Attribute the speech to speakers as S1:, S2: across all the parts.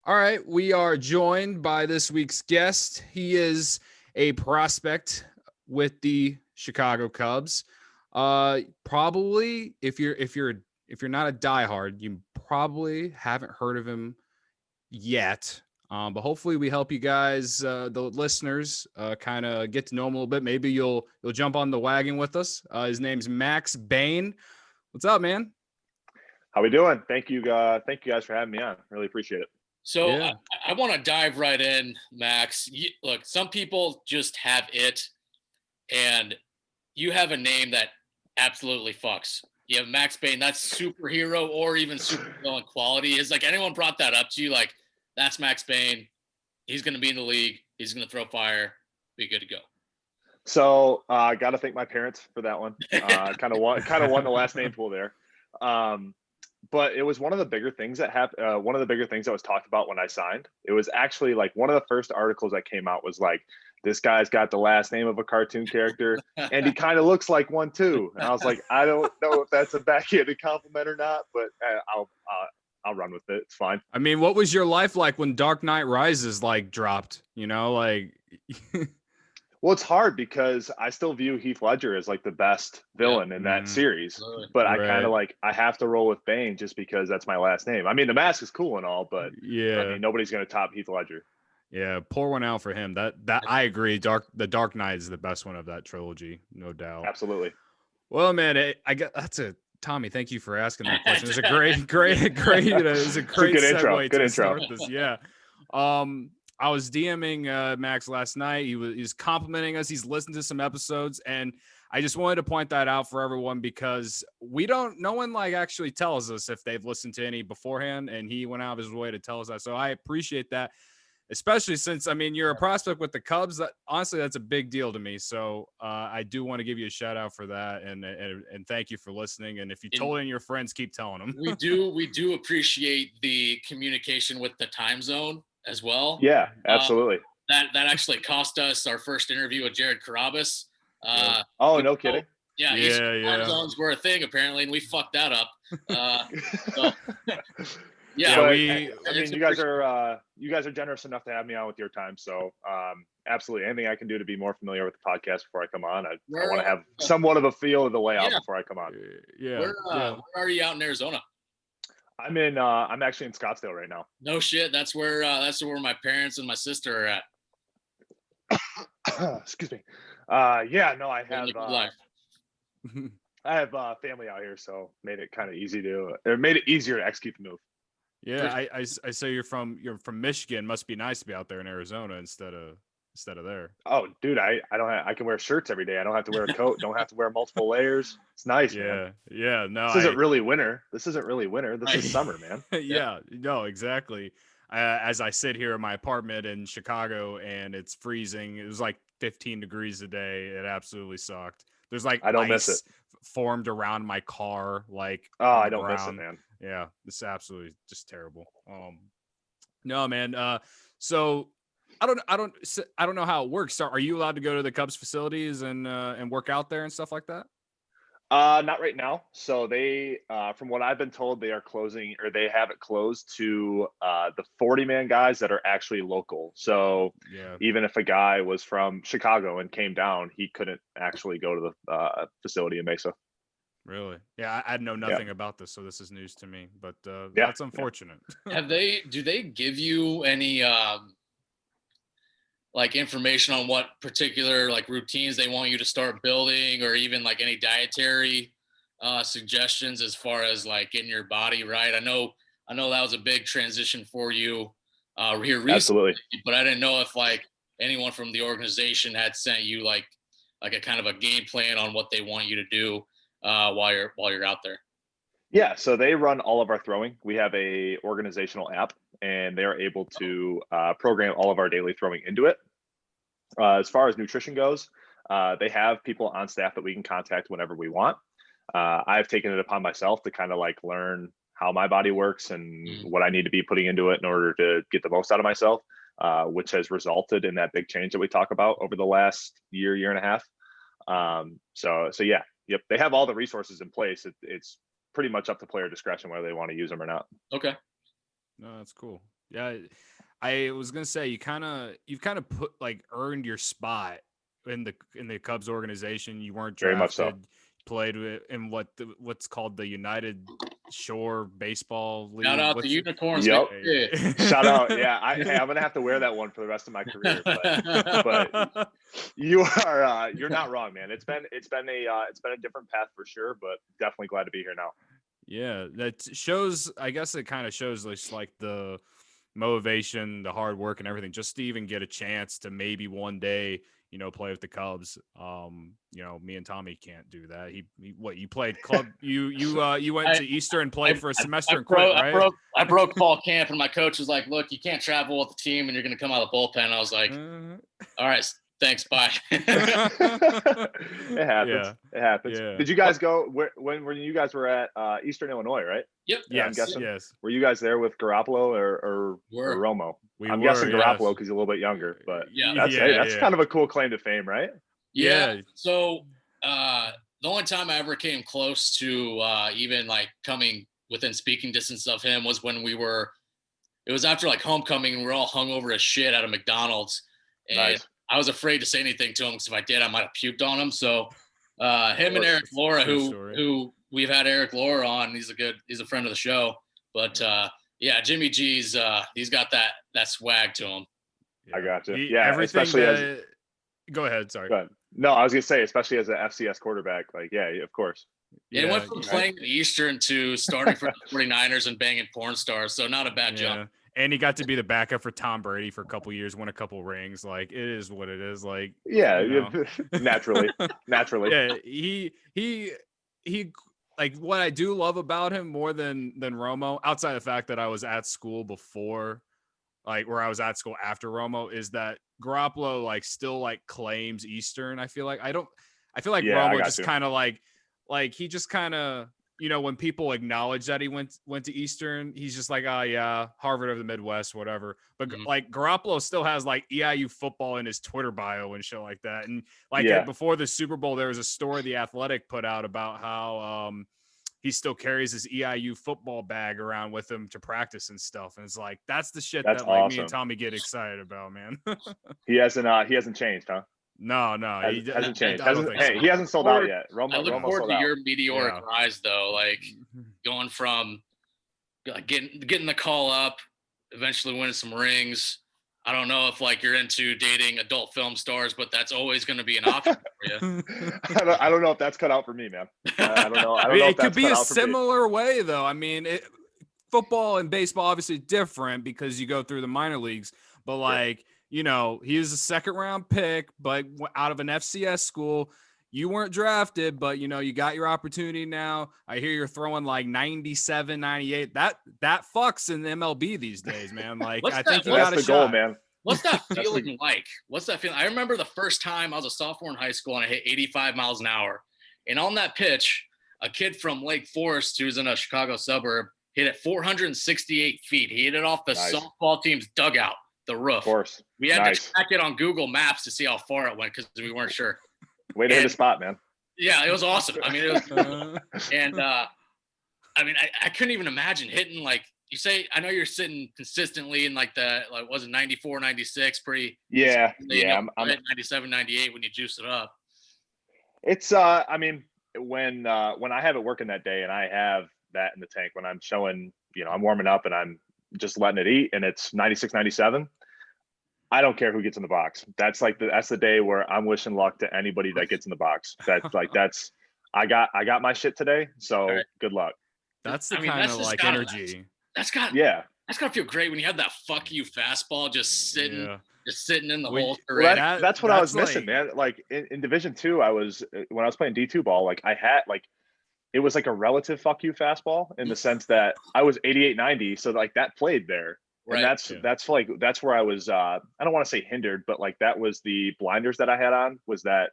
S1: All right, we are joined by this week's guest. He is a prospect with the Chicago Cubs. Probably if you're not a diehard, you probably haven't heard of him yet. But hopefully we help you guys, the listeners, kind of get to know him a little bit. Maybe you'll jump on the wagon with us. His name's Max Bain. What's up, man?
S2: How we doing? Thank you guys for having me on. Really appreciate it.
S3: So
S1: Yeah.
S3: I want to dive right in, Max. Look, some people just have it, and you have a name that absolutely fucks. You have Max Bain. That's superhero or even supervillain quality. Is like anyone brought that up to you? Like, that's Max Bain. He's going to be in the league. He's going to throw fire. Be good to go.
S2: So I got to thank my parents for that one. Kind of won the last name pool there. But it was one of the bigger things that happened. One of the bigger things that was talked about when I signed. It was actually like one of the first articles that came out was like, this guy's got the last name of a cartoon character, and he kind of looks like one too. And I was like, I don't know if that's a backhanded compliment or not, but I'll run with it. It's fine.
S1: I mean, what was your life like when Dark Knight Rises dropped?
S2: Well, it's hard because I still view Heath Ledger as like the best villain in that series, but I kind of I have to roll with Bane just because that's my last name. I mean, the mask is cool and all, but
S1: yeah,
S2: I mean, nobody's going to top Heath Ledger.
S1: Yeah, pour one out for him. That I agree. The Dark Knight is the best one of that trilogy, no doubt.
S2: Absolutely.
S1: Well, man, Tommy. Thank you for asking that question. It's a great. It's a great
S2: good
S1: segue
S2: intro.
S1: to start this. Yeah. I was DMing Max last night. He's complimenting us. He's listened to some episodes, and I just wanted to point that out for everyone because no one actually tells us if they've listened to any beforehand, and he went out of his way to tell us that. So I appreciate that, especially since, I mean, you're a prospect with the Cubs. Honestly, that's a big deal to me. So I do want to give you a shout out for that, and thank you for listening. And if you told any of your friends, keep telling them.
S3: We do appreciate the communication with the time zone as well.
S2: Yeah, absolutely.
S3: That actually cost us our first interview with Jared Carabas.
S2: No kidding.
S3: Yeah. Time zones were a thing apparently, and we fucked that up.
S2: You guys are generous enough to have me on with your time. So absolutely, anything I can do to be more familiar with the podcast before I come on. I want to have somewhat of a feel of the layout before I come on.
S3: Where are you out in Arizona?
S2: I'm actually in Scottsdale right now.
S3: No shit. That's where my parents and my sister are
S2: at. Excuse me. I have family out here, so made it kind of made it easier to execute the move.
S1: Yeah, I say you're from Michigan. Must be nice to be out there in Arizona instead of there.
S2: Oh, dude, I can wear shirts every day. I don't have to wear a coat. Don't have to wear multiple layers. It's nice, man.
S1: Yeah. No,
S2: this isn't really winter. This is summer, man.
S1: Yeah, no, exactly. As I sit here in my apartment in Chicago and it's freezing, it was like 15 degrees a day. It absolutely sucked. There's I don't miss it. Formed around my car,
S2: I don't miss it, man.
S1: Yeah, it's absolutely just terrible. No, man. So I don't know how it works. So are you allowed to go to the Cubs facilities and work out there and stuff like that?
S2: Not right now. So they, from what I've been told, they are closing, or they have it closed to the 40-man guys that are actually local. So even if a guy was from Chicago and came down, he couldn't actually go to the facility in Mesa.
S1: Really? Yeah, I know nothing about this, so this is news to me. But that's unfortunate.
S3: Do they give you any information on what particular routines they want you to start building, or even any dietary suggestions as far as getting your body right? I know that was a big transition for you here recently.
S2: Absolutely.
S3: But I didn't know if anyone from the organization had sent you a kind of a game plan on what they want you to do while you're out there.
S2: Yeah, so they run all of our throwing. We have a organizational app, and they are able to program all of our daily throwing into it. As far as nutrition goes, they have people on staff that we can contact whenever we want. I've taken it upon myself to kind of learn how my body works and what I need to be putting into it in order to get the most out of myself, which has resulted in that big change that we talk about over the last year and a half. So yeah, yep, they have all the resources in place. It's pretty much up to player discretion whether they want to use them or not.
S3: Okay.
S1: No, that's cool. Yeah, I was gonna say you've kind of put like earned your spot in the Cubs organization. You weren't
S2: Very much so.
S1: drafted, played in what's called the United Shore Baseball
S3: Shout
S1: League.
S3: out the
S1: What's it?
S3: Unicorns.
S2: Yep.
S3: Baby.
S2: Shout out. Yeah. Hey, I'm gonna have to wear that one for the rest of my career. But you are you're not wrong, man. It's been a different path for sure, but definitely glad to be here now.
S1: Yeah, that shows. I guess it kind of shows just like the motivation, the hard work, and everything, just to even get a chance to maybe one day, play with the Cubs. Me and Tommy can't do that. What you played club? You went to Easter and played for a semester and quit, right?
S3: I broke fall camp, and my coach was like, "Look, you can't travel with the team, and you're going to come out of the bullpen." I was like, "All right, thanks, bye."
S2: It happens.
S1: Yeah.
S2: It happens.
S1: Yeah.
S2: Did you guys go when you guys were at Eastern Illinois, right?
S3: Yep.
S2: Yeah, I'm guessing.
S1: Yes.
S2: Were you guys there with Garoppolo or Romo? I'm guessing Garoppolo because he's a little bit younger, but that's kind of a cool claim to fame, right?
S3: Yeah. So the only time I ever came close to even like coming within speaking distance of him was when it was after like homecoming and we were all hungover as shit at a McDonald's. And
S2: Nice.
S3: I was afraid to say anything to him because if I did, I might have puked on him. So him and Eric Laura, who we've had Eric Laura on, he's a friend of the show. But Jimmy G's he's got that swag to him.
S2: Yeah. I got you.
S1: Everything go ahead. Sorry.
S2: Go ahead. No, I was gonna say, especially as an FCS quarterback, like, yeah, of course.
S3: Yeah, it went from playing at Eastern to starting for the 49ers and banging porn stars. So not a bad jump.
S1: And he got to be the backup for Tom Brady for a couple years, win a couple rings. Like, it is what it is. Like,
S2: naturally.
S1: Yeah, he like, what I do love about him more than Romo, outside of the fact that I was at school before, like where I was at school after Romo, is that Garoppolo like still like claims Eastern. I feel like Romo just kind of like he just kind of, when people acknowledge that he went to Eastern, he's just like, oh yeah, Harvard of the Midwest, whatever. But like Garoppolo still has like EIU football in his Twitter bio and shit like that. And like before the Super Bowl, there was a story The Athletic put out about how he still carries his EIU football bag around with him to practice and stuff. And it's like, that's the shit that like awesome. Me and Tommy get excited about, man.
S2: He hasn't changed, huh?
S1: No,
S2: he hasn't changed. He hasn't sold out yet.
S3: I look forward to your meteoric rise, though. Like going from getting the call up, eventually winning some rings. I don't know if like you're into dating adult film stars, but that's always going to be an option for you.
S2: I don't know if that's cut out for me, man. I don't know.
S1: It could be a similar way, though. I mean, football and baseball obviously different because you go through the minor leagues, but like. He was a second round pick, but out of an FCS school. You weren't drafted, but you got your opportunity now. I hear you're throwing like 97, 98. That fucks in the MLB these days, man. Like, I think you got a shot,
S2: man.
S3: What's that feeling like? What's that feeling? I remember the first time I was a sophomore in high school and I hit 85 miles an hour. And on that pitch, a kid from Lake Forest, who's in a Chicago suburb, hit it 468 feet. He hit it off the softball team's dugout. The roof.
S2: Of course.
S3: We had to track it on Google Maps to see how far it went because we weren't sure.
S2: Way to hit a spot, man.
S3: Yeah, it was awesome. I mean, it was, and I couldn't even imagine hitting like you say. I know you're sitting consistently in like was it 94, 96, pretty.
S2: Yeah.
S3: I'm 97, 98 when you juice it up.
S2: It's I mean, when I have it working that day and I have that in the tank, when I'm showing, I'm warming up and I'm just letting it eat and it's 96, 97. I don't care who gets in the box. That's the day where I'm wishing luck to anybody that gets in the box. I got my shit today. So good luck.
S1: That's the kind of like energy.
S3: That's gotta feel great when you have that fuck you fastball just sitting in the hole.
S2: Well, that's what I was missing, man. Like in Division II, when I was playing D2 ball, like I had like it was like a relative fuck you fastball in the sense that I was 88, 90. So like that played there. And that's where I was, I don't want to say hindered, but like that was the blinders that I had on was that,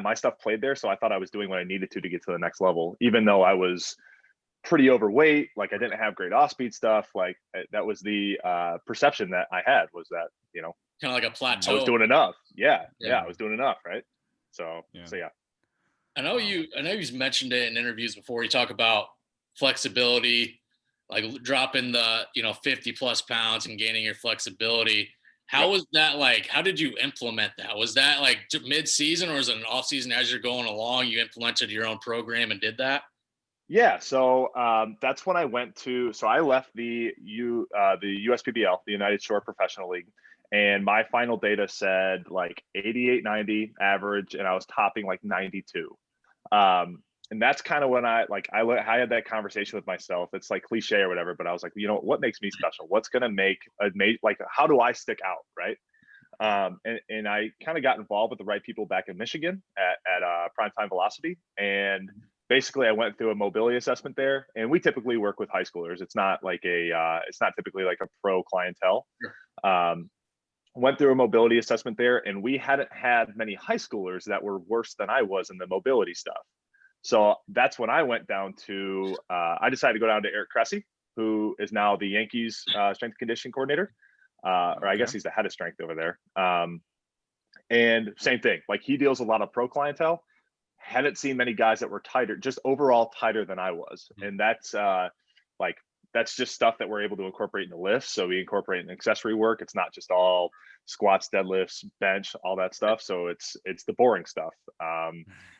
S2: my stuff played there. So I thought I was doing what I needed to get to the next level, even though I was pretty overweight. Like I didn't have great off speed stuff. Like that was the perception that I had was that,
S3: kind of like a plateau.
S2: I was doing enough. Yeah. I was doing enough. Right. So yeah.
S3: I know you mentioned it in interviews before. You talk about flexibility, like dropping the 50 plus pounds and gaining your flexibility. How
S2: Yep.
S3: was that like? How did you implement that? Was that like mid season, or was it an off season as you're going along? You implemented your own program and did that?
S2: Yeah, so that's when I went to. So I left the USPBL, the United Shore Professional League, and my final data said like 88, 90 average, and I was topping like 92. And that's kind of when I had that conversation with myself. It's like cliche or whatever, but I was like, what makes me special? What's gonna make like how do I stick out, right? And I kind of got involved with the right people back in Michigan at Primetime Velocity, and basically I went through a mobility assessment there. And we typically work with high schoolers. It's not typically like a pro clientele. Um, Went through a mobility assessment there, and we hadn't had many high schoolers that were worse than I was in the mobility stuff. So that's when I went down to. I decided to go down to Eric Cressy, who is now the Yankees strength and conditioning coordinator. Or I guess he's the head of strength over there. And same thing, like he deals a lot of pro clientele. Hadn't seen many guys that were tighter, just overall tighter than I was. And that's just stuff that we're able to incorporate in the lifts. So we incorporate in accessory work. It's not just all squats, deadlifts, bench, all that stuff. So it's the boring stuff.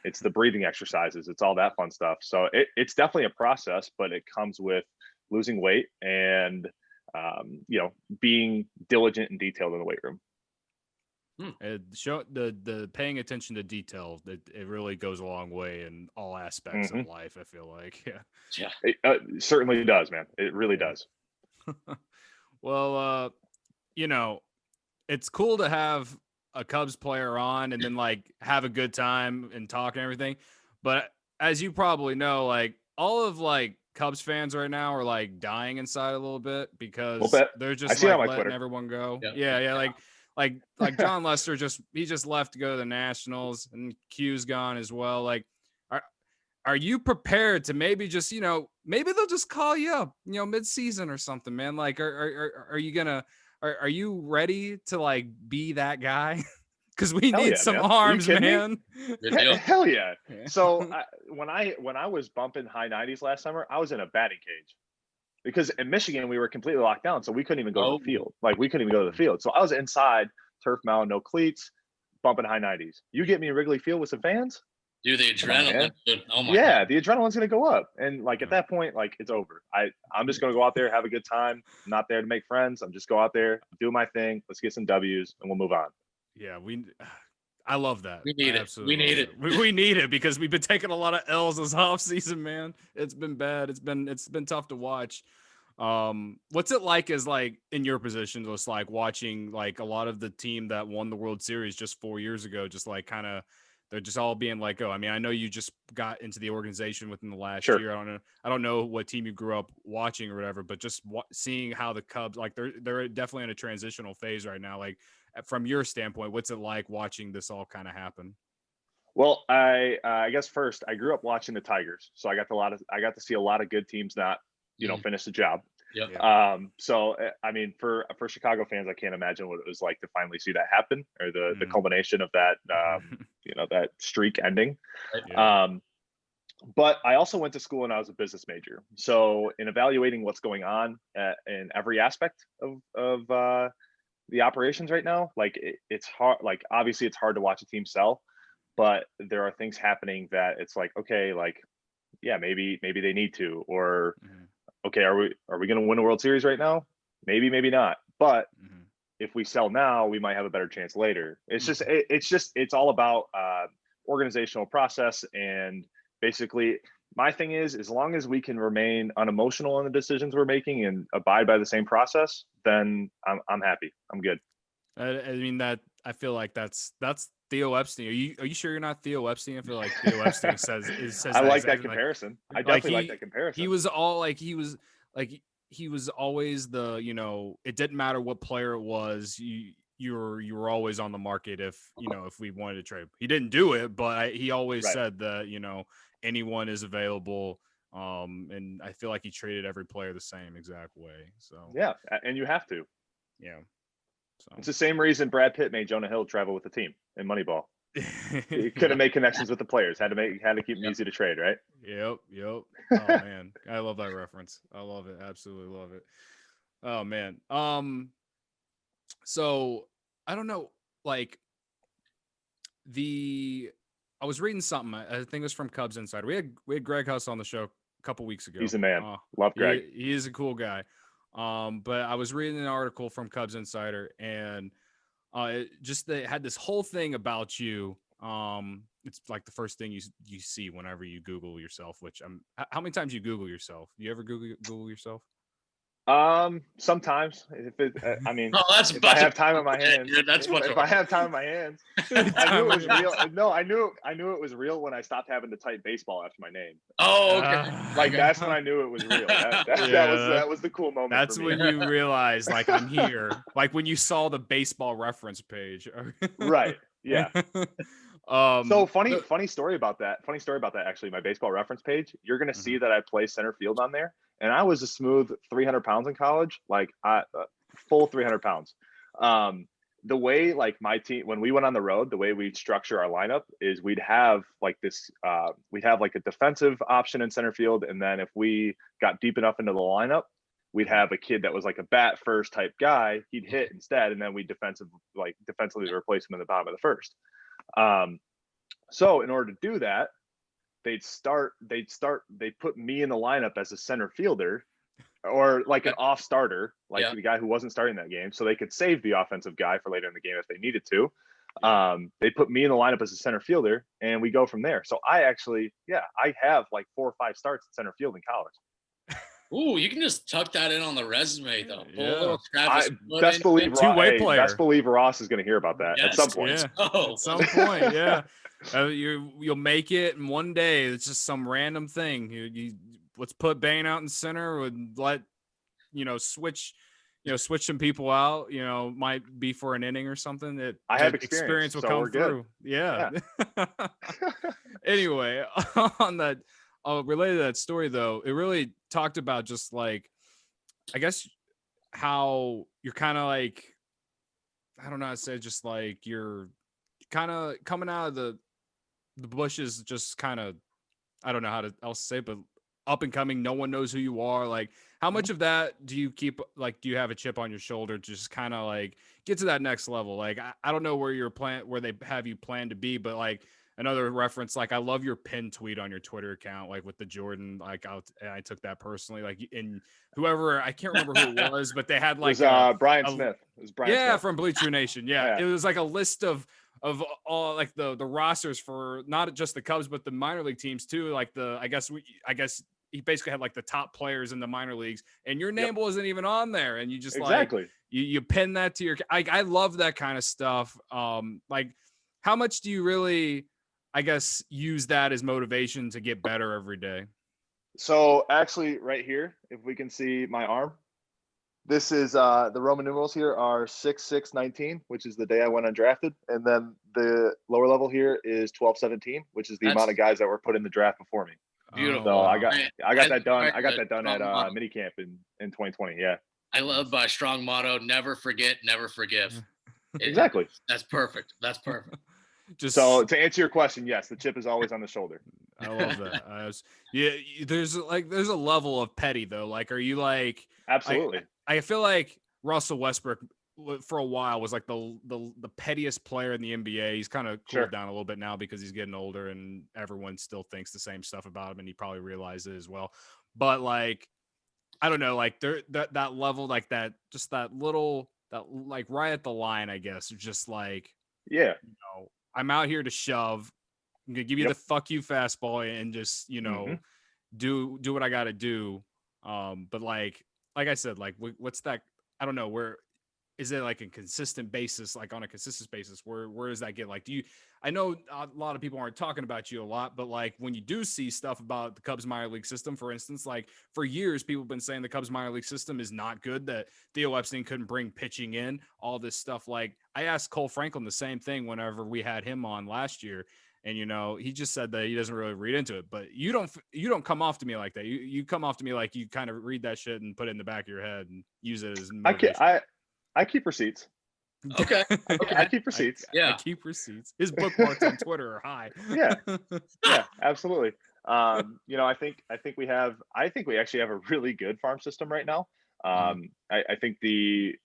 S2: It's the breathing exercises. It's all that fun stuff. So it's definitely a process, but it comes with losing weight and being diligent and detailed in the weight room.
S1: Show the paying attention to detail. It really goes a long way in all aspects of life. I feel like,
S3: Yeah,
S2: it certainly does, man. It really does.
S1: Well, it's cool to have a Cubs player on and then like have a good time and talk and everything. But as you probably know, like all of like Cubs fans right now are like dying inside a little bit because they're just like letting
S2: Twitter.
S1: everyone go.
S3: Yeah.
S1: Yeah. Like John Lester he just left to go to the Nationals, and Q's gone as well. Like, are you prepared to maybe just maybe they'll just call you up mid-season or something, man? Like, are you gonna are you ready to like be that guy? Because we need some arms, man.
S2: Hell yeah. So when I was bumping high 90s last summer, I was in a batting cage. Because in Michigan, we were completely locked down, so we couldn't even go to the field. Like, we couldn't even go to the field. So I was inside, turf mound, no cleats, bumping high 90s. You get me in Wrigley Field with some fans?
S3: Dude, the adrenaline. Oh my
S2: God. The adrenaline's going to go up. And, like, at that point, like, it's over. I'm just going to go out there, have a good time. I'm not there to make friends. I'm just go out there, do my thing. Let's get some W's, and we'll move on.
S1: Yeah, I love that.
S3: We need it. We need it.
S1: We need it because we've been taking a lot of L's this off season, man. It's been bad. It's been tough to watch. What's it like as like in your position, just like watching like a lot of the team that won the World Series just 4 years ago, just like kind of they're just all being like, oh, I mean, I know you just got into the organization within the last year. I don't know what team you grew up watching or whatever, but just seeing how the Cubs, like they're definitely in a transitional phase right now. Like from your standpoint, what's it like watching this all kind of happen?
S2: Well, I guess first I grew up watching the Tigers, so I got to see a lot of good teams not finish the job.
S3: Yep.
S2: So I mean, for Chicago fans, I can't imagine what it was like to finally see that happen, or the culmination of that that streak ending.
S1: Yeah.
S2: But I also went to school and I was a business major. So in evaluating what's going on in every aspect of the operations right now, like it's hard. Like obviously it's hard to watch a team sell, but there are things happening that it's like, okay, like yeah, maybe they need to, or okay, are we going to win a World Series right now? Maybe not. But if we sell now, we might have a better chance later. It's all about organizational process. And basically my thing is, as long as we can remain unemotional in the decisions we're making and abide by the same process, then I'm happy. I'm good.
S1: I mean, that I feel like that's Theo Epstein. Are you sure you're not Theo Epstein? I feel like Theo Epstein says
S2: I like that comparison. I definitely like that comparison.
S1: He was all like he was always the it didn't matter what player it was. You were always on the market if we wanted to trade. He didn't do it, but he always said that anyone is available. And I feel like he treated every player the same exact way. So
S2: yeah, and you have to.
S1: Yeah.
S2: So it's the same reason Brad Pitt made Jonah Hill travel with the team in Moneyball. He couldn't make connections with the players. Had to keep them easy to trade, right?
S1: Yep. Oh man, I love that reference. I love it. Absolutely love it. Oh man. So I don't know, like I was reading something. I think it was from Cubs Insider. We had Greg Huss on the show a couple weeks ago.
S2: He's a man. Love Greg.
S1: He is a cool guy. But I was reading an article from Cubs Insider, and they had this whole thing about you. It's like the first thing you see whenever you Google yourself. Which how many times you Google yourself? Do you ever Google yourself?
S2: Sometimes I mean,
S3: that's
S2: if I have time on my hands,
S3: dude, that's much.
S2: If I have time on my hands, I knew it was real. No, I knew it was real when I stopped having to type baseball after my name.
S3: Oh, okay.
S2: That's when I knew it was real. That was the cool moment.
S1: That's when you realized, like, I'm here. Like when you saw the baseball reference page.
S2: Right. Yeah. So funny story about that. Actually, my baseball reference page. You're gonna see that I play center field on there. And I was a smooth 300 pounds in college, like full 300 pounds. The way like my team, when we went on the road, the way we'd structure our lineup is we'd have like a defensive option in center field. And then if we got deep enough into the lineup, we'd have a kid that was like a bat first type guy. He'd hit instead. And then we defensively replace him in the bottom of the first. So in order to do that, they put me in the lineup as a center fielder or like an off starter, like the guy who wasn't starting that game. So they could save the offensive guy for later in the game if they needed to. They put me in the lineup as a center fielder and we go from there. So I have like 4 or 5 starts at center field in college.
S3: Ooh, you can just tuck that in on the resume though.
S2: Best believe
S1: two-way player.
S2: Best believe Ross is going to hear about that at some point.
S1: Yeah. At some point, yeah. You'll make it, and one day it's just some random thing. You let's put Bain out in center and let switch some people out. Might be for an inning or something. That
S2: I have experience
S1: will
S2: so
S1: come through. Yeah. Anyway, on that. Related to that story, though, it really talked about just like, I guess, how you're kind of like, I don't know how to say, just like you're kind of coming out of the bushes, just kind of, I don't know how to else say, but up and coming. No one knows who you are. Like, how much of that do you keep? Like, do you have a chip on your shoulder to just kind of like get to that next level? Like, I don't know where where they have you planned to be, but like. Another reference, like I love your pinned tweet on your Twitter account, like with the Jordan, like I took that personally, like in whoever, I can't remember who it was, but they had like
S2: Brian Smith. It was Brian Smith.
S1: From Bleacher Nation. Yeah. It was like a list of all like the rosters for not just the Cubs, but the minor league teams too. Like I guess he basically had like the top players in the minor leagues, and your name wasn't even on there, and you just
S2: exactly
S1: you pin that to your. I love that kind of stuff. Like how much do you really? I guess use that as motivation to get better every day.
S2: So actually right here, if we can see my arm, this is the Roman numerals here are 6/6/19, which is the day I went undrafted. And then the lower level here is 12/17, which is the amount of guys that were put in the draft before me.
S3: Beautiful.
S2: So I got that done. I got that done at minicamp in 2020. Yeah.
S3: I love my strong motto, never forget, never forgive.
S2: Exactly.
S3: That's perfect.
S2: So to answer your question, yes, the chip is always on the shoulder.
S1: I love that. There's a level of petty though. Like, are you like
S2: absolutely?
S1: I feel like Russell Westbrook for a while was like the pettiest player in the NBA. He's kind of cooled down a little bit now because he's getting older and everyone still thinks the same stuff about him, and he probably realized it as well. But like, I don't know, like that level, like that, just that little, that like right at the line, I guess, just like I'm out here to shove. I'm gonna give you the fuck you fastball and just, do what I gotta do. But like I said, like what's that? I don't know, where is it like a consistent basis, like on a consistent basis, where does that get? Like, I know a lot of people aren't talking about you a lot, but like when you do see stuff about the Cubs minor league system, for instance, like for years, people have been saying the Cubs minor league system is not good, that Theo Epstein couldn't bring pitching in, all this stuff. Like I asked Cole Franklin the same thing whenever we had him on last year. And, he just said that he doesn't really read into it, but you don't come off to me like that. You come off to me like you kind of read that shit and put it in the back of your head and use it as motivation.
S2: I keep receipts.
S3: Okay.
S2: I keep receipts.
S1: I keep receipts. His bookmarks on Twitter are high.
S2: Yeah. Yeah, absolutely. I think we actually have a really good farm system right now. I think the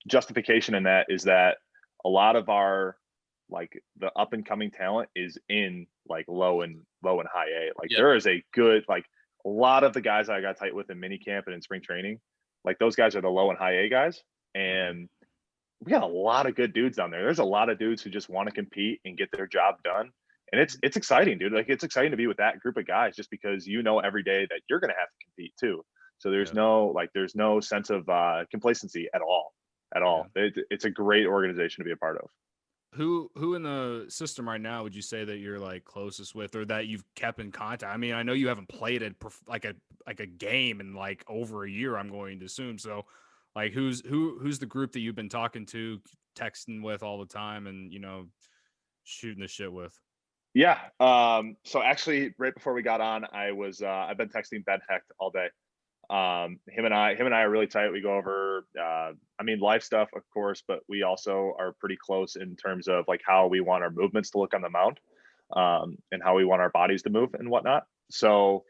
S2: justification in that is that a lot of our like the up and coming talent is in like low and high A. Like there is a good like a lot of the guys I got tight with in mini camp and in spring training, like those guys are the low and high A guys. And we got a lot of good dudes down there. There's a lot of dudes who just want to compete and get their job done. And it's exciting, dude. Like it's exciting to be with that group of guys just because every day that you're gonna have to compete too. So there's no sense of complacency at all. At all. It's a great organization to be a part of.
S1: Who in the system right now would you say that you're like closest with, or that you've kept in contact? I mean, I know you haven't played it like a game in like over a year, I'm going to assume. So like who's the group that you've been talking to, texting with all the time, and shooting the shit with?
S2: Yeah. So actually right before we got on, I've been texting Ben Hecht all day. Him and I are really tight. We go over life stuff, of course, but we also are pretty close in terms of like how we want our movements to look on the mound, and how we want our bodies to move and whatnot. So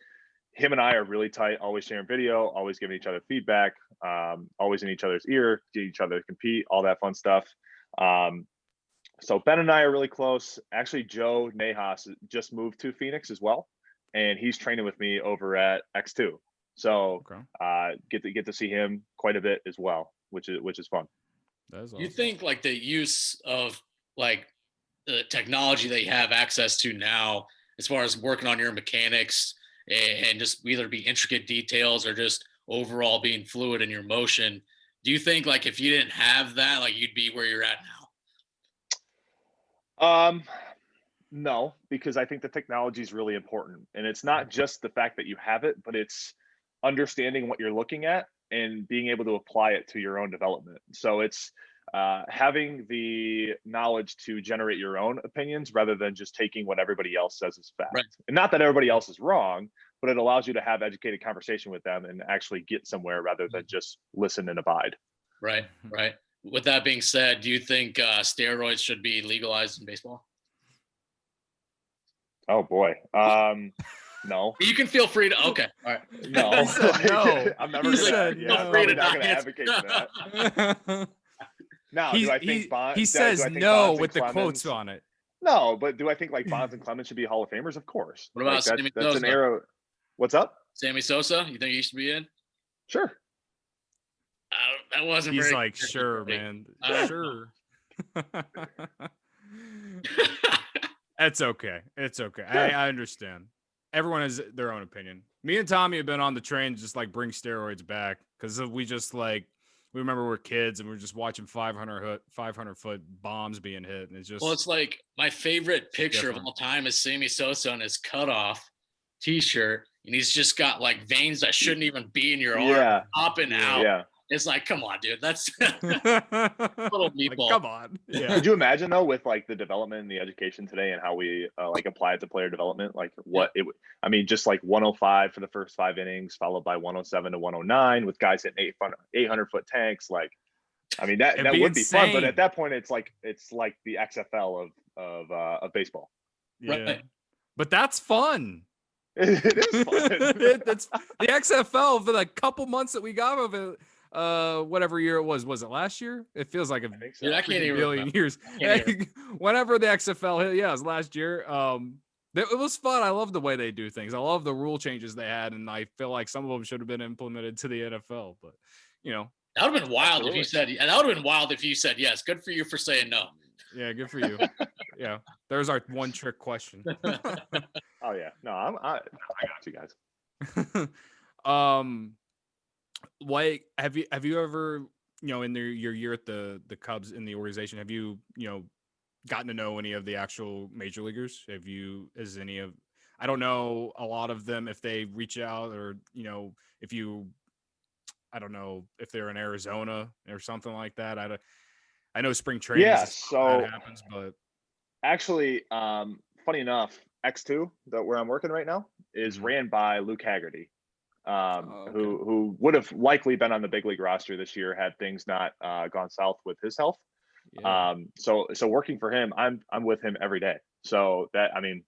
S2: him and I are really tight, always sharing video, always giving each other feedback, always in each other's ear, get each other to compete, all that fun stuff. So Ben and I are really close. Actually, Joe Nahas just moved to Phoenix as well, and he's training with me over at X2. So get to see him quite a bit as well, which is fun.
S1: That is awesome.
S3: You think like the use of like the technology that you have access to now, as far as working on your mechanics and just either be intricate details or just overall being fluid in your motion, do you think like if you didn't have that, like you'd be where you're at
S2: now? No, because I think the technology is really important, and it's not just the fact that you have it, but it's understanding what you're looking at and being able to apply it to your own development. So it's having the knowledge to generate your own opinions rather than just taking what everybody else says is fact.
S3: Right.
S2: And not that everybody else is wrong, but it allows you to have educated conversation with them and actually get somewhere rather than just listen and abide.
S3: Right. With that being said, do you think steroids should be legalized in baseball?
S2: Oh boy. No.
S3: You can feel free to. Okay. All right.
S2: No.
S1: No.
S2: I'm never going to advocate for that. Now, do I think
S1: he says no with the quotes on it?
S2: No, but do I think like Bonds and Clemens should be Hall of Famers? Of course.
S3: What about
S2: like, that's an arrow. What's up?
S3: Sammy Sosa? You think he should be in?
S2: Sure.
S3: That wasn't.
S1: He's
S3: very
S1: like, sure, man. Sure. It's okay. It's okay. I understand. Everyone has their own opinion. Me and Tommy have been on the train to just like bring steroids back because we just like we remember we're kids and we're just watching 500 foot bombs being hit, and it's just.
S3: Well, it's like my favorite picture of all time is Sammy Sosa on his cutoff T-shirt, and he's just got like veins that shouldn't even be in your arm, popping out.
S2: Yeah.
S3: It's like, come on, dude. That's little meatball.
S1: Like, come on. Yeah.
S2: Could you imagine though, with like the development and the education today and how we like apply it to player development, like what it would, I mean, just like 105 for the first 5 innings, followed by 107 to 109 with guys hitting 800 foot tanks. Like, I mean, that would be fun, but at that point it's like the XFL of baseball.
S1: Yeah.
S3: Right.
S1: But that's fun.
S2: It is fun.
S1: That's the XFL for the couple months that we got of it. Whatever year it was it last year? It feels like a
S3: Dude, I can't even
S1: billion years. Whenever the XFL hit, it was last year. It was fun. I love the way they do things. I love the rule changes they had, and I feel like some of them should have been implemented to the NFL. But
S3: that would have been wild if you said. And that would have been wild if you said yes. Good for you for saying no.
S1: Yeah, good for you. Yeah, there's our one trick question.
S2: Oh yeah, no, I got you guys.
S1: Like have you ever in your year at the Cubs in the organization, have you gotten to know any of the actual major leaguers? I don't know a lot of them if they reach out, or if you, I don't know if they're in Arizona or something like that. I know spring training
S2: so
S1: that happens, but
S2: actually funny enough, X2 where I'm working right now is ran by Luke Haggerty.
S1: Okay.
S2: who would have likely been on the big league roster this year had things not gone south with his health.
S1: Yeah.
S2: So working for him, I'm with him every day. So that, I mean,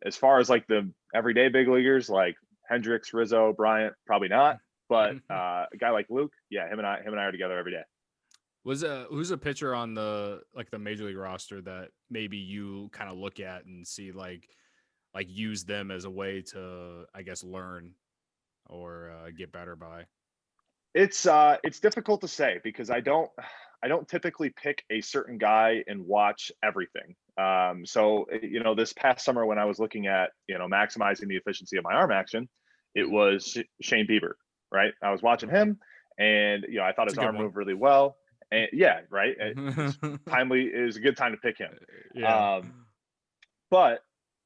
S2: as far as like the everyday big leaguers like Hendricks, Rizzo, Bryant, probably not. But a guy like Luke, yeah, him and I are together every day.
S1: Who's a pitcher on the major league roster that maybe you kind of look at and see like use them as a way to, I guess, learn or get better by?
S2: It's difficult to say because I don't typically pick a certain guy and watch everything. So this past summer when I was looking at maximizing the efficiency of my arm action, it was Shane Bieber, right? I was watching him, and I thought his arm moved really well. And yeah, right. It's timely is a good time to pick him.
S1: Yeah.
S2: But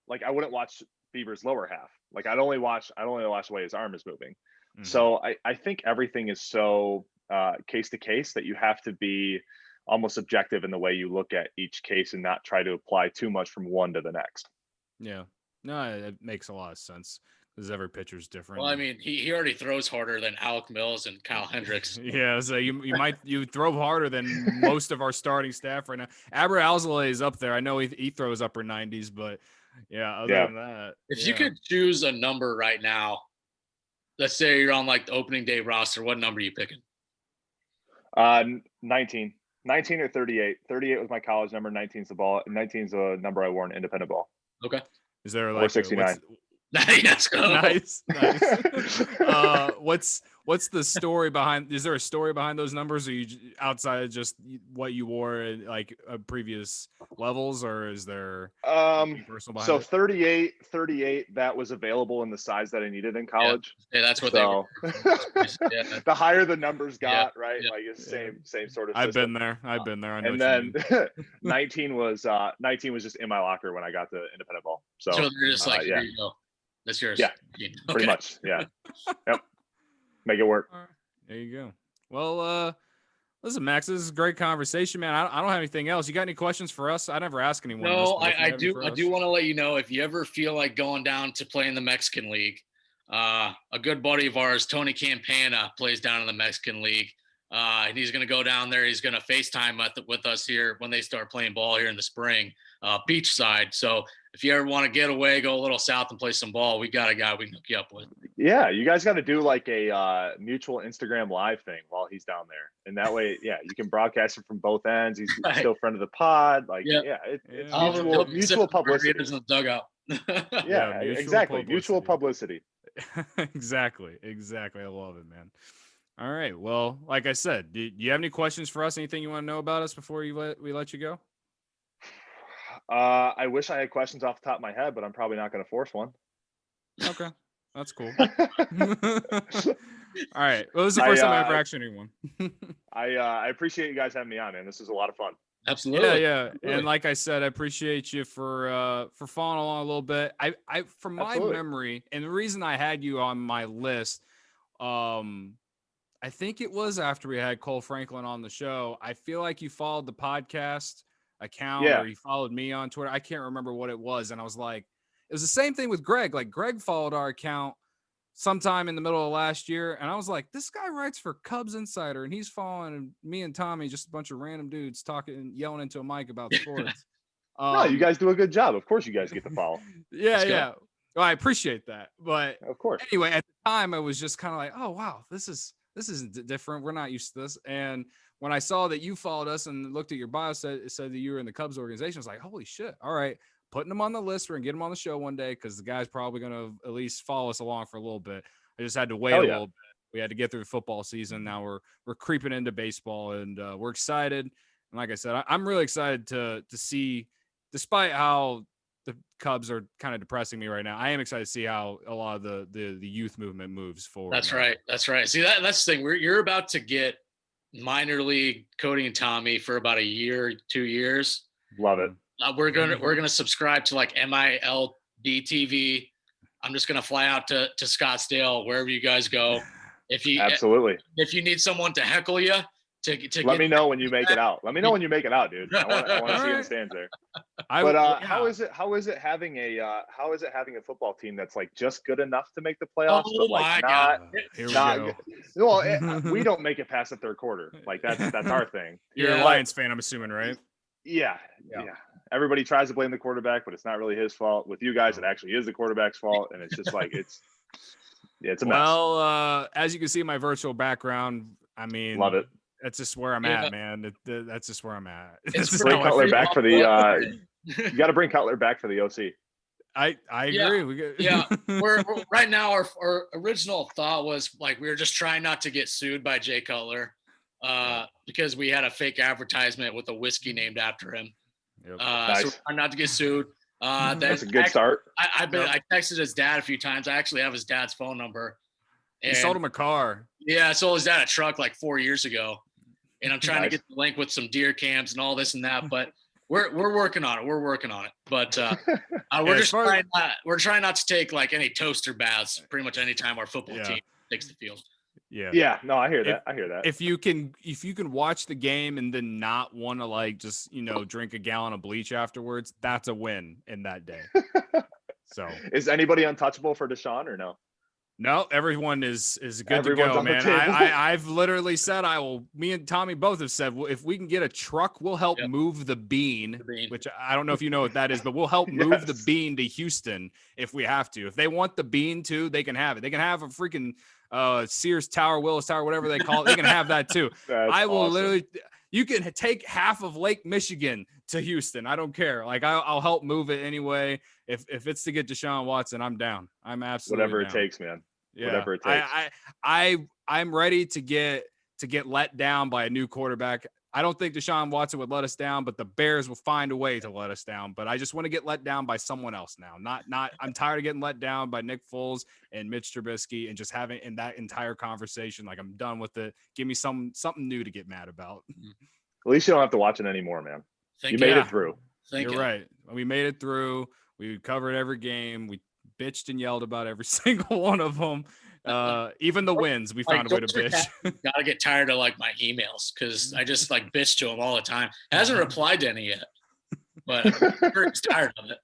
S2: like I wouldn't watch Bieber's lower half. Like I'd only watch the way his arm is moving.
S1: Mhm.
S2: So I think everything is so case to case that you have to be almost objective in the way you look at each case and not try to apply too much from one to the next.
S1: Yeah. No, it makes a lot of sense because every pitcher's different.
S3: Well, I mean, he already throws harder than Alec Mills and Kyle Hendricks.
S1: Yeah, so you throw harder than most of our starting staff right now. Aber Alzolay is up there. I know he throws upper 90s, but yeah, other than that.
S3: If you could choose a number right now, let's say you're on like the opening day roster, what number are you picking?
S2: 19 or 38. 38 was my college number. 19's the ball. 19's the number I wore in independent ball.
S3: Okay.
S1: Is there
S2: Or 69?
S3: Let's go.
S1: Nice. What's the story behind? Is there a story behind those numbers? Or you outside of just what you wore at like previous levels, or is there personal behind
S2: so
S1: it?
S2: 38 that was available in the size that I needed in college.
S3: Yeah, that's what they were.
S2: The higher the numbers got, right? Like it's same sort of system.
S1: I've been there. I know.
S2: And then 19 was just in my locker when I got to independent ball. So
S3: they're just like, here you go. That's yours.
S2: Yeah,
S3: okay.
S2: Pretty much. Yeah. Yep. Make it work.
S1: There you go. Well, listen, Max, this is a great conversation, man. I don't have anything else. You got any questions for us? I never ask anyone.
S3: No, I do want to let you know if you ever feel like going down to play in the Mexican League. A good buddy of ours, Tony Campana, plays down in the Mexican League. And he's going to go down there. He's going to FaceTime with us here when they start playing ball here in the spring, beachside. So if you ever want to get away, go a little south and play some ball, we got a guy we can hook you up with.
S2: Yeah, you guys got to do like a mutual Instagram live thing while he's down there. And that way, you can broadcast it from both ends. He's still friend of the pod. Like, it's mutual publicity.
S3: In the dugout.
S2: Exactly. Mutual publicity.
S1: Exactly. I love it, man. All right. Well, like I said, do you have any questions for us? Anything you want to know about us before we let you go?
S2: I wish I had questions off the top of my head, but I'm probably not going to force one.
S1: Okay. That's cool. All right. Well, this is the first time I ever actually anyone.
S2: I appreciate you guys having me on, man. This is a lot of fun.
S3: Absolutely.
S1: Yeah.
S3: Absolutely.
S1: And like I said, I appreciate you for following along a little bit. I from my memory, and the reason I had you on my list, I think it was after we had Cole Franklin on the show. I feel like you followed the podcast account or you followed me on Twitter. I can't remember what it was. And I was like, it was the same thing with Greg. Like Greg followed our account sometime in the middle of last year. And I was like, this guy writes for Cubs Insider and he's following me and Tommy, just a bunch of random dudes talking, yelling into a mic about sports.
S2: No, you guys do a good job. Of course you guys get to follow.
S1: Yeah. Well, I appreciate that. But
S2: of course,
S1: anyway, at the time I was just kind of like, oh, wow, this is different. We're not used to this. And when I saw that you followed us and looked at your bio, it said that you were in the Cubs organization, I was like, holy shit. All right. Putting him on the list. We're going to get him on the show one day because the guy's probably going to at least follow us along for a little bit. I just had to wait a little bit. We had to get through the football season. Now we're creeping into baseball and we're excited. And like I said, I'm really excited to see, despite how the Cubs are kind of depressing me right now, I am excited to see how a lot of the youth movement moves forward.
S3: That's right. See, that's the thing. You're about to get minor league Cody and Tommy for about a year, 2 years.
S2: Love it.
S3: We're gonna subscribe to like MILB TV. I'm just gonna fly out to Scottsdale, wherever you guys go. If you
S2: absolutely,
S3: if you need someone to heckle you,
S2: Let me know when you make it out. Let me know when you make it out, dude. I want to see you in the
S1: Alright.
S2: stands there.
S1: I
S2: But
S1: yeah.
S2: how is it having a football team that's like just good enough to make the playoffs,
S3: Oh
S2: but like
S3: my
S2: not
S1: Here we
S2: not
S1: go.
S2: good? Well, we don't make it past the third quarter. Like that's our thing.
S1: You're a
S3: Yeah.
S1: Lions fan, I'm assuming, right?
S2: Yeah,
S1: Yeah.
S2: yeah. Everybody tries to blame the quarterback, but it's not really his fault. With you guys, it actually is the quarterback's fault, and it's just like it's a mess.
S1: Well, as you can see, my virtual background. I mean,
S2: Love it.
S1: That's just where I'm
S3: Yeah.
S1: at, man. That's just where I'm at.
S3: It's
S1: That's just
S3: pretty
S2: Bring
S1: how I
S2: Cutler
S1: feel.
S2: back for the. You got to bring Cutler back for the OC.
S1: I
S3: Yeah.
S1: agree. We get,
S3: Yeah, we're right now. Our original thought was like we were just trying not to get sued by Jay Cutler, because we had a fake advertisement with a whiskey named after him.
S1: Yep.
S2: Nice.
S3: So we're trying not to get sued.
S2: That's a good start.
S3: I texted his dad a few times. I actually have his dad's phone number.
S1: You sold him a car.
S3: Yeah, I sold his dad a truck like 4 years ago, and I'm trying
S2: Nice.
S3: to get the link with some deer cams and all this and that. But we're working on it. We're working on it. But we're just trying not to take like any toaster baths pretty much anytime our football team takes the field.
S1: Yeah.
S2: Yeah. No, I hear that. I hear that.
S1: If you can watch the game and then not want to like just drink a gallon of bleach afterwards, that's a win in that day. So
S2: is anybody untouchable for Deshaun or no?
S1: No, everyone is good
S2: Everyone's
S1: to go,
S2: on the
S1: man.
S2: table.
S1: I've literally said me and Tommy both have said, well, if we can get a truck, we'll help move the bean, which I don't know if you know what that is, but we'll help move the bean to Houston if we have to. If they want the bean too, they can have it. They can have a freaking Sears Tower, Willis Tower, whatever they call it. They can have that too. I will literally, you can take half of Lake Michigan to Houston. I don't care. Like I'll help move it anyway. If it's to get Deshaun Watson, I'm down. I'm absolutely
S2: whatever
S1: down.
S2: it takes, man.
S1: Yeah.
S2: Whatever it takes.
S1: I'm ready to get let down by a new quarterback. I don't think Deshaun Watson would let us down, but the Bears will find a way to let us down. But I just want to get let down by someone else now. Not I'm tired of getting let down by Nick Foles and Mitch Trubisky and just having in that entire conversation. Like I'm done with it. Give me something new to get mad about.
S2: At least you don't have to watch it anymore, man. You made it through.
S1: You're right. We made it through. We covered every game. We bitched and yelled about every single one of them. Even the wins, we found a way to bitch.
S3: Gotta get tired of like my emails because I just like bitch to him all the time. Hasn't replied to any yet, but I'm pretty tired of it.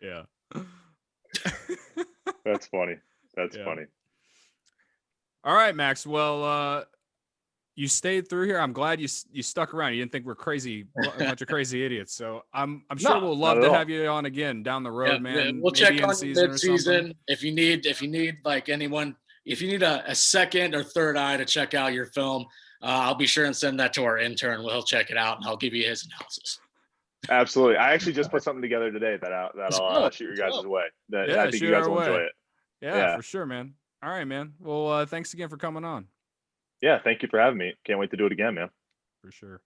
S1: Yeah.
S2: That's funny. That's funny.
S1: All right, Max. Well, you stayed through here. I'm glad you stuck around. You didn't think we're crazy, a bunch of crazy idiots. So I'm sure we'll love to have you on again down the road, man.
S3: We'll check on
S1: mid-season.
S3: If you need like anyone, if you need a second or third eye to check out your film, I'll be sure and send that to our intern. He'll check it out and I'll give you his analysis.
S2: Absolutely. I actually just put something together today that I'll shoot your guys' way. I think you guys will enjoy it.
S1: Yeah, for sure, man. All right, man. Well, thanks again for coming on.
S2: Yeah, thank you for having me. Can't wait to do it again, man.
S1: For sure.